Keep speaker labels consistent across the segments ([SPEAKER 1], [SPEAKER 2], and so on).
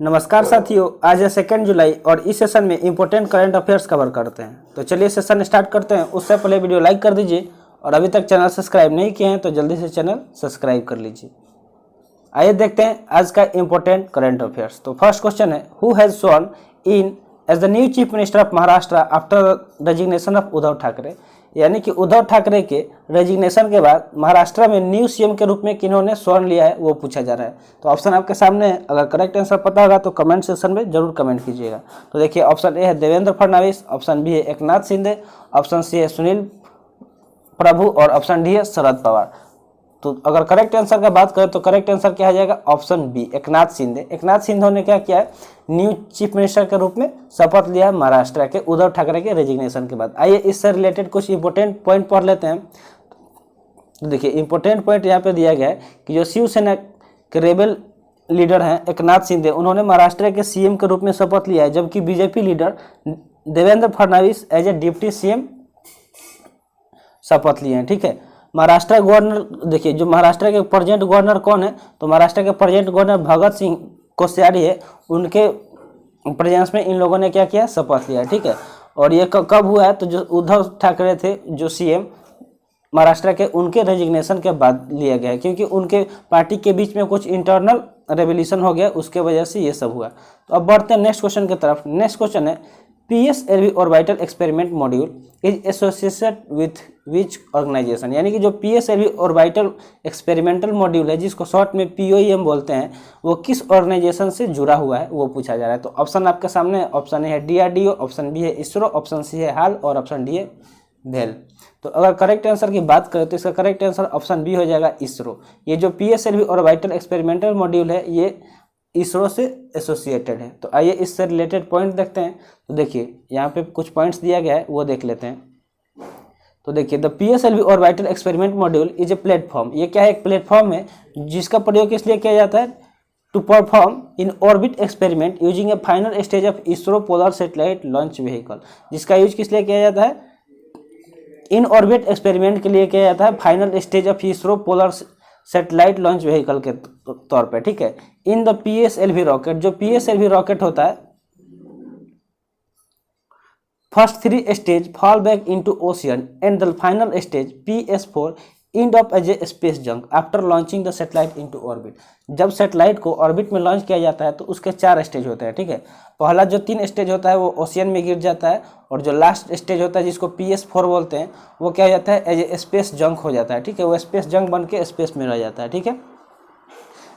[SPEAKER 1] नमस्कार साथियों, आज है 2 जुलाई और इस सेशन में इंपॉर्टेंट करंट अफेयर्स कवर करते हैं। तो चलिए सेशन स्टार्ट करते हैं। उससे पहले वीडियो लाइक कर दीजिए और अभी तक चैनल सब्सक्राइब नहीं किए हैं तो जल्दी से चैनल सब्सक्राइब कर लीजिए। आइए देखते हैं आज का इंपॉर्टेंट करंट अफेयर्स। तो फर्स्ट क्वेश्चन है, who has sworn in as the new chief minister of Maharashtra after resignation of Uddhav Thackeray. यानी कि उद्धव ठाकरे के रेजिग्नेशन के बाद महाराष्ट्र में न्यू सीएम के रूप में किन्होंने स्वर्ण लिया है वो पूछा जा रहा है। तो ऑप्शन आपके सामने है, अगर करेक्ट आंसर पता होगा तो कमेंट सेक्शन में जरूर कमेंट कीजिएगा। तो देखिए, ऑप्शन ए है देवेंद्र फडणवीस, ऑप्शन बी है एकनाथ शिंदे, ऑप्शन सी है सुनील प्रभु और ऑप्शन डी है शरद पवार। तो अगर करेक्ट आंसर का बात करें तो करेक्ट आंसर क्या आ जाएगा, ऑप्शन बी एकनाथ शिंदे। एकनाथ शिंदे ने क्या किया है, न्यू चीफ मिनिस्टर के रूप में शपथ लिया है महाराष्ट्र के उद्धव ठाकरे के रेजिग्नेशन के बाद। आइए इससे रिलेटेड कुछ इंपॉर्टेंट पॉइंट पढ़ लेते हैं। तो देखिए, इंपॉर्टेंट पॉइंट यहाँ पे दिया गया है कि जो शिवसेना के रेबल लीडर हैं एकनाथ शिंदे, उन्होंने महाराष्ट्र के सीएम के रूप में शपथ लिया है, जबकि BJP leader Devendra Fadnavis as a deputy CM शपथ लिए हैं। ठीक है, महाराष्ट्र गवर्नर, देखिए जो महाराष्ट्र के प्रेजेंट गवर्नर कौन है, तो महाराष्ट्र के प्रेजेंट गवर्नर भगत सिंह कोश्यारी है, उनके प्रेजेंस में इन लोगों ने क्या किया, शपथ लिया। ठीक है, और ये कब हुआ है, तो जो उद्धव ठाकरे थे जो सीएम महाराष्ट्र के, उनके रेजिग्नेशन के बाद लिया गया है, क्योंकि उनके पार्टी के बीच में कुछ इंटरनल रेवोल्यूशन हो गया, उसके वजह से ये सब हुआ। तो अब बढ़ते हैं नेक्स्ट क्वेश्चन की तरफ। नेक्स्ट क्वेश्चन है, PSLV orbital experiment module is associated with which organisation. यानी कि जो PSLV ऑर्बिटल एक्सपेरिमेंटल मॉड्यूल है, जिसको शॉर्ट में POEM बोलते हैं, वो किस ऑर्गेनाइजेशन से जुड़ा हुआ है वो पूछा जा रहा है। तो ऑप्शन आपके सामने है, ऑप्शन ए है DRDO, ऑप्शन बी है इसरो, ऑप्शन सी है हाल और ऑप्शन डी है भेल। तो अगर करेक्ट आंसर की बात करें तो इसका करेक्ट आंसर ऑप्शन बी हो जाएगा इसरो। ये जो PSLV ऑर्बिटल एक्सपेरिमेंटल मॉड्यूल है ये इसरो से एसोसिएटेड है। तो आइए इससे रिलेटेड पॉइंट देखते हैं। तो देखिए यहाँ पे कुछ पॉइंट्स दिया गया है वो देख लेते हैं। तो देखिए, the PSLV orbital experiment module is a platform. ये क्या है, एक प्लेटफॉर्म है जिसका प्रयोग किस लिए किया जाता है, to perform in orbit experiment using a final stage of ISRO polar satellite launch vehicle. जिसका यूज किस लिए किया जाता है, इन ऑर्बिट एक्सपेरिमेंट के लिए किया जाता है, final stage of ISRO polar satellite launch vehicle के तौर पे। ठीक है, इन द PSLV रॉकेट, जो PSLV रॉकेट होता है, first 3 stage fall back into ocean and the final stage PS4 end up as a space junk after launching the satellite into orbit. जब satellite को ऑर्बिट में launch किया जाता है तो उसके 4 स्टेज होते हैं। ठीक है, पहला जो 3 स्टेज होता है वो ओशियन में गिर जाता है, और जो लास्ट स्टेज होता है जिसको PS4 बोलते हैं वो क्या हो जाता है, एज ए स्पेस जंक हो जाता है। ठीक है, वो स्पेस जंक बन के स्पेस में रह जाता है। ठीक है,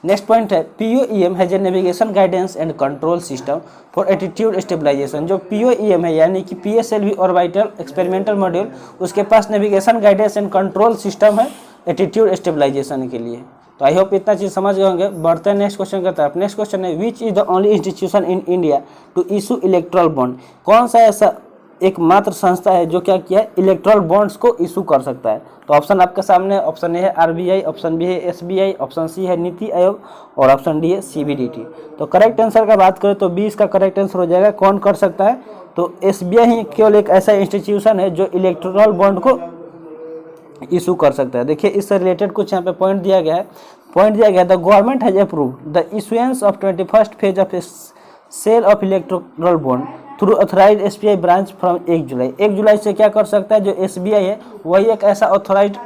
[SPEAKER 1] नेक्स्ट पॉइंट है, POEM has a navigation guidance and control system for attitude stabilisation. जो POEM है यानी कि PSLV ऑर्बिटल एक्सपेरिमेंटल मॉड्यूल, उसके पास navigation guidance and control system है एटीट्यूड स्टेबलाइजेशन के लिए। तो आई होप इतना चीज़ समझ गए होंगे। बढ़ते हैं नेक्स्ट क्वेश्चन की तरफ। नेक्स्ट क्वेश्चन है, which is the only institution in India to issue electoral bond. कौन सा ऐसा एकमात्र संस्था है जो क्या किया है, इलेक्ट्रल बॉन्ड्स को इशू कर सकता है। तो ऑप्शन आपके सामने, ऑप्शन ए है RBI, ऑप्शन बी है SBI, ऑप्शन सी है नीति आयोग और ऑप्शन डी है CBDT। तो करेक्ट आंसर का बात करें तो 20 का करेक्ट आंसर हो जाएगा। कौन कर सकता है, तो SBI ही केवल एक ऐसा इंस्टीट्यूशन है जो इलेक्ट्रल बॉन्ड को इशू कर सकता है। देखिए इससे रिलेटेड कुछ यहाँ पे पॉइंट दिया गया है। पॉइंट दिया गया, the government has approved the issuance of 21st phase of sale of electoral bond through authorise SBI branch from 1 जुलाई। 1 जुलाई से क्या कर सकता है, जो SBI है वही एक ऐसा ऑथराइज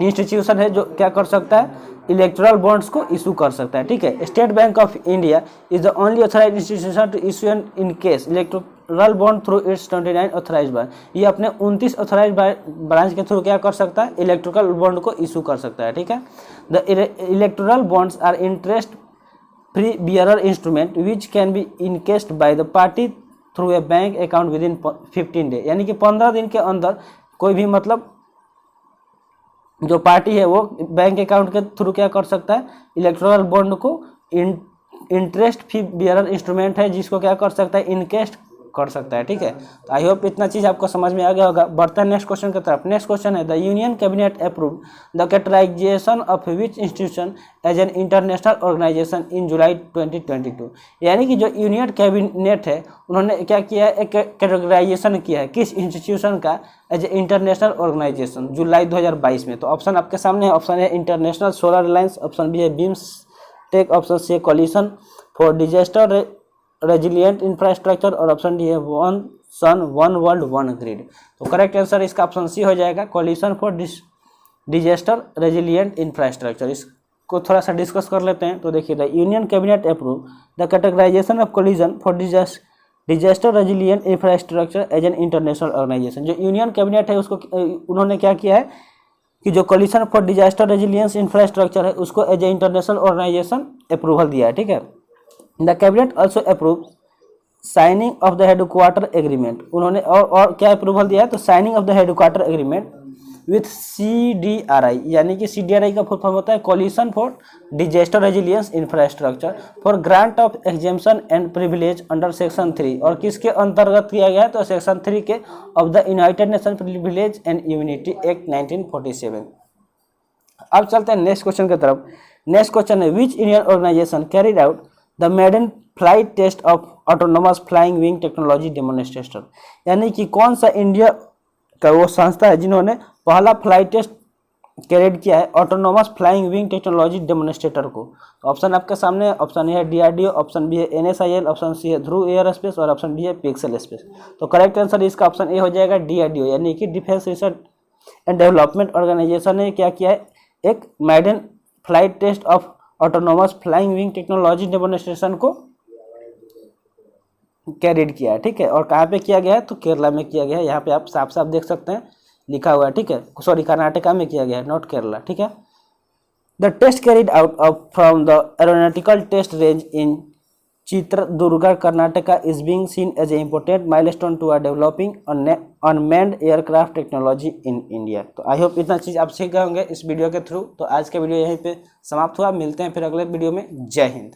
[SPEAKER 1] इंस्टीट्यूशन है जो क्या कर सकता है, इलेक्ट्रल बॉन्ड्स को इशू कर सकता है। ठीक है, State Bank of India is the only authorise institution to issue encash electoral bond through its 29 authorise branch. ये अपने 29 ऑथराइज ब्रांच के थ्रू क्या कर सकता है, इलेक्ट्रिकल बॉन्ड को इशू कर सकता है। ठीक है, the electoral bonds are interest free bearer instrument which can be encashed by the party through a bank account within 15 day. यानी कि 15 दिन के अंदर कोई भी मतलब जो पार्टी है वो बैंक अकाउंट के थ्रू क्या कर सकता है, इलेक्ट्रल बॉन्ड को इंटरेस्ट फी बियरर इंस्ट्रूमेंट है जिसको क्या कर सकता है, इनकेस्ट कर सकता है। ठीक है, तो आई होप इतना चीज़ आपको समझ में आ गया होगा। बढ़ते हैं नेक्स्ट क्वेश्चन की तरफ। नेक्स्ट क्वेश्चन है, the union cabinet approve the categorisation of which institution as an international organisation in July 2022। यानी कि जो यूनियन कैबिनेट है उन्होंने क्या किया है, एक कैटेगराइजेशन किया है किस इंस्टीट्यूशन का, एज ए इंटरनेशनल ऑर्गेनाइजेशन जुलाई 2022 में। तो ऑप्शन आपके सामने है, ऑप्शन है international solar alliance, option B है बिम्स टेक, ऑप्शन सी है coalition for disaster resilient infrastructure, और ऑप्शन डी है one sun one world one grid. तो करेक्ट आंसर इसका ऑप्शन सी हो जाएगा, coalition for disaster resilient infrastructure. इसको थोड़ा सा डिस्कस कर लेते हैं। तो देखिए, the union cabinet approve the categorisation of collision for disaster resilient infrastructure as an international organization. जो यूनियन कैबिनेट है उसको उन्होंने क्या किया है कि जो coalition for disaster resilience infrastructure है उसको as a international organization approval दिया है, ठीक है। The cabinet also approve signing of the headquarter agreement. उन्होंने और क्या अप्रूवल दिया है, तो signing of the headquarter agreement with CDRI, यानी कि CDRI का फुल फॉर्म होता है collision for disaster resilience infrastructure for grant of exemption and privilege under section 3। और किसके अंतर्गत किया गया है, तो सेक्शन 3 के of the United nation privilege and immunity act 1947। अब चलते हैं नेक्स्ट क्वेश्चन की तरफ। नेक्स्ट क्वेश्चन है, which Indian organization carried out the maiden flight test of autonomous flying wing technology demonstrator. यानी कि कौन सा इंडिया का वो संस्था है जिन्होंने पहला फ्लाइट टेस्ट कैरिड किया है autonomous flying wing technology demonstrator को। ऑप्शन आपके सामने, ऑप्शन ए है DRDO, ऑप्शन बी है NSIL, ऑप्शन सी है ध्रुव एयर स्पेस, और ऑप्शन डी है पिक्सल स्पेस। तो करेक्ट आंसर इसका ऑप्शन ए हो जाएगा, DRDO, यानी कि defence research and development organization ने क्या किया है, एक maiden flight test of autonomous flying wing technology demonstration को कैरिड किया है, ठीक है। और कहाँ पे किया गया है, तो केरला में किया गया है। यहाँ पे आप साफ साफ देख सकते हैं लिखा हुआ है, ठीक है। सॉरी, कर्नाटका में किया गया है, नॉट केरला, ठीक है। The test carried out of from the aeronautical test range in Chitradurga Karnataka is being seen as a important milestone to our developing unmanned aircraft technology in India. तो आई होप इतना चीज़ आप सीख गए होंगे इस वीडियो के थ्रू। तो आज का वीडियो यहीं पे समाप्त हुआ, मिलते हैं फिर अगले वीडियो में। जय हिंद।